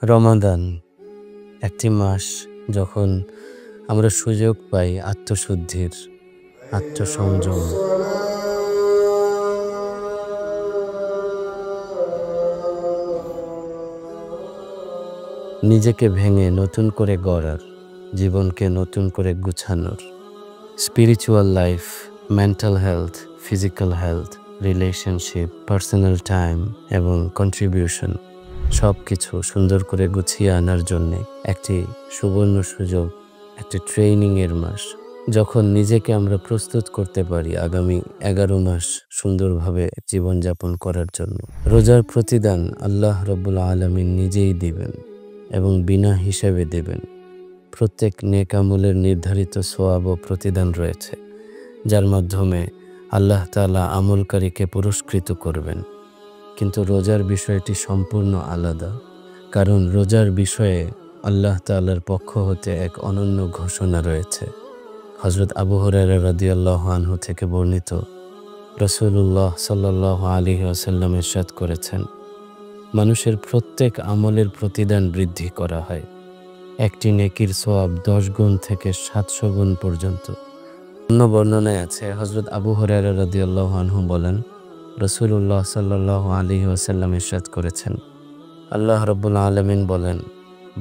রমাদান একটি মাস যখন আমরা সুযোগ পাই আত্মশুদ্ধির, আত্মসংযম, নিজেকে ভেঙে নতুন করে গড়ার, জীবনকে নতুন করে গুছানোর। Spiritual life, mental health, physical health, relationship, personal time এবং কন্ট্রিবিউশন সব কিছু সুন্দর করে গুছিয়ে আনার জন্যে একটি সুবর্ণ সুযোগ, একটি ট্রেনিংয়ের মাস, যখন নিজেকে আমরা প্রস্তুত করতে পারি আগামী 11 মাস সুন্দরভাবে জীবনযাপন করার জন্য। রোজার প্রতিদান আল্লাহ রাব্বুল আলামিন নিজেই দিবেন এবং বিনা হিসাবে দেবেন। প্রত্যেক নেক আমলের নির্ধারিত সওয়াব ও প্রতিদান রয়েছে, যার মাধ্যমে আল্লাহ তাআলা আমলকারীকে পুরস্কৃত করবেন। কিন্তু রোজার বিষয়টি সম্পূর্ণ আলাদা, কারণ রোজার বিষয়ে আল্লাহ তাআলার পক্ষ হতে এক অনন্য ঘোষণা রয়েছে। হযরত আবু হুরায়রা রাদিয়াল্লাহু আনহু থেকে বর্ণিত, রাসূলুল্লাহ সাল্লাল্লাহু আলাইহি ওয়াসাল্লাম ইরশাদ করেছেন, মানুষের প্রত্যেক আমলের প্রতিদান বৃদ্ধি করা হয়। একটি নেকির সওয়াব 10 গুণ থেকে 700 গুণ পর্যন্ত। অন্য বর্ণনায় আছে, হযরত আবু হুরায়রা রাদিয়াল্লাহু আনহু বলেন, রাসূলুল্লাহ সাল্লাল্লাহু আলাইহি ওয়াসাল্লাম ইরশাদ করেছেন, আল্লাহ রাব্বুল আলামিন বলেন,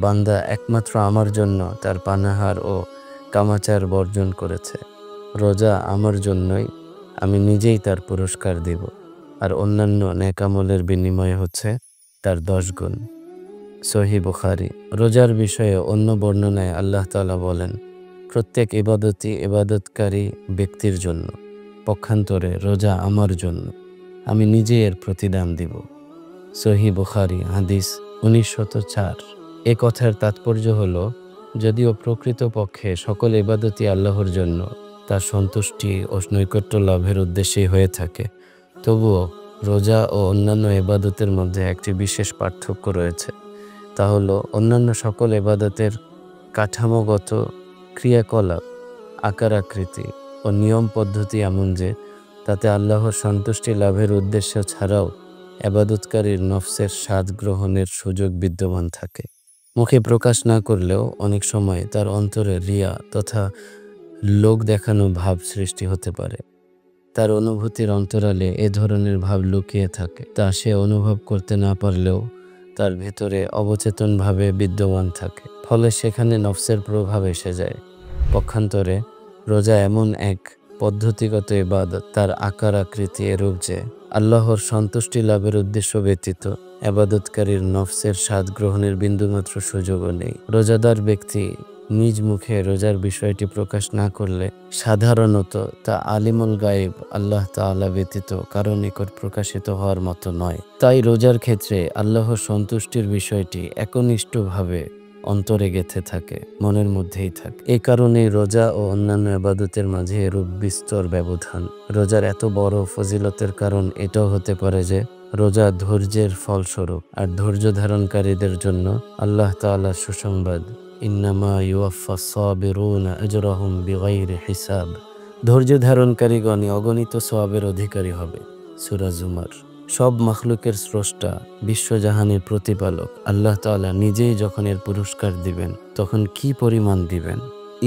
বান্দা একমাত্র আমার জন্য তার পানাহার ও কামাচার বর্জন করেছে। রোজা আমার জন্যই, আমি নিজেই তার পুরস্কার দিব, আর অন্যান্য নেক আমলের বিনিময় হচ্ছে তার 10 গুণ। সহিহ বুখারী। রোজার বিষয়ে অন্য বর্ণনায় আল্লাহ তাআলা বলেন, প্রত্যেক ইবাদতই ইবাদতকারী ব্যক্তির জন্য, পক্ষান্তরে রোজা আমার জন্য, আমি নিজে এর প্রতিদান দিব। সহিহ বুখারী হাদিস 1904। এ কথার তাৎপর্য হলো, যদিও প্রকৃতপক্ষে সকল ইবাদতই আল্লাহর জন্য, তার সন্তুষ্টি ও নৈকট্য লাভের উদ্দেশ্যেই হয়ে থাকে, তবুও রোজা ও অন্যান্য ইবাদতের মধ্যে একটি বিশেষ পার্থক্য রয়েছে। তা হলো, অন্যান্য সকল ইবাদতের কাঠামোগত ক্রিয়াকলাপ, আকার আকৃতি ও নিয়ম পদ্ধতি এমন যে তাতে আল্লাহর সন্তুষ্টি লাভের উদ্দেশ্য ছাড়াও ইবাদতকারীর নফসের স্বাদ গ্রহণের সুযোগ বিদ্যমান থাকে। মুখে প্রকাশ না করলেও অনেক সময় তার অন্তরে রিয়া তথা লোক দেখানো ভাব সৃষ্টি হতে পারে। তার অনুভূতির অন্তরালে এ ধরনের ভাব লুকিয়ে থাকে, তা সে অনুভব করতে না পারলেও তার ভেতরে অবচেতনভাবে বিদ্যমান থাকে, ফলে সেখানে নফসের প্রভাব এসে যায়। পক্ষান্তরে রোজা এমন এক পদ্ধতিগত ইবাদত, তার আকার আকৃতি এরূপ যে আল্লাহর সন্তুষ্টি লাভের উদ্দেশ্য ব্যতীত ইবাদতকারীর নফসের স্বাদ গ্রহণের বিন্দুমাত্র সুযোগও নেই। রোজাদার ব্যক্তি নিজ মুখে রোজার বিষয়টি প্রকাশ না করলে সাধারণত তা আলিমুল গায়েব আল্লাহ তাআলা ব্যতীত কারো নিকট প্রকাশিত হওয়ার মতো নয়। তাই রোজার ক্ষেত্রে আল্লাহর সন্তুষ্টির বিষয়টি একনিষ্ঠভাবে অন্তরে গেঁথে থাকে, মনের মধ্যেই থাকে। এই কারণেই রোজা ও অন্যান্য ইবাদতের মাঝে এরূপ বিস্তর ব্যবধান। রোজার এত বড় ফজিলতের কারণ এটাও হতে পারে যে রোজা ধৈর্যের ফলস্বরূপ, আর ধৈর্য ধারণকারীদের জন্য আল্লাহ তাআলার সুসংবাদ, ইন্নামা ইউওয়াফফাস সাবিরুনা আজরাহুম বিগাইরি হিসাব। ধৈর্য ধারণকারীগণ অগণিত সওয়াবের অধিকারী হবে। সূরা জুমার। সব মাখলুকের স্রষ্টা, বিশ্বজাহানের প্রতিপালক আল্লাহ তাআলা নিজেই যখন এর পুরস্কার দিবেন, তখন কি পরিমাণ দিবেন।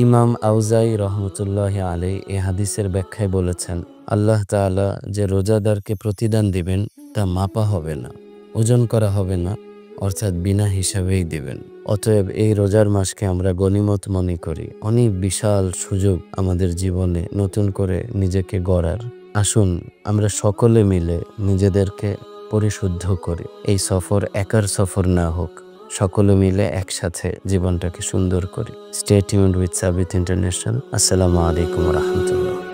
ইমাম আউজাই রহমতুল্লাহি আলাইহি এই হাদিসের ব্যাখ্যায় বলেছেন, আল্লাহ তাআলা যে রোজাদারকে প্রতিদান দিবেন তা মাপা হবে না, ওজন করা হবে না, অর্থাৎ বিনা হিসাবেই দিবেন। অতএব এই রোজার মাসকে আমরা গনিমত মনে করি, অনেক বিশাল সুযোগ আমাদের জীবনে নতুন করে নিজেকে গড়ার। আসুন আমরা সকলে মিলে নিজেদেরকে পরিশুদ্ধ করি। এই সফর একার সফর না হোক, সকলে মিলে একসাথে জীবনটাকে সুন্দর করি। Stay tuned with Sabit international. আসসালামু আলাইকুম ওয়া রাহমাতুল্লাহ।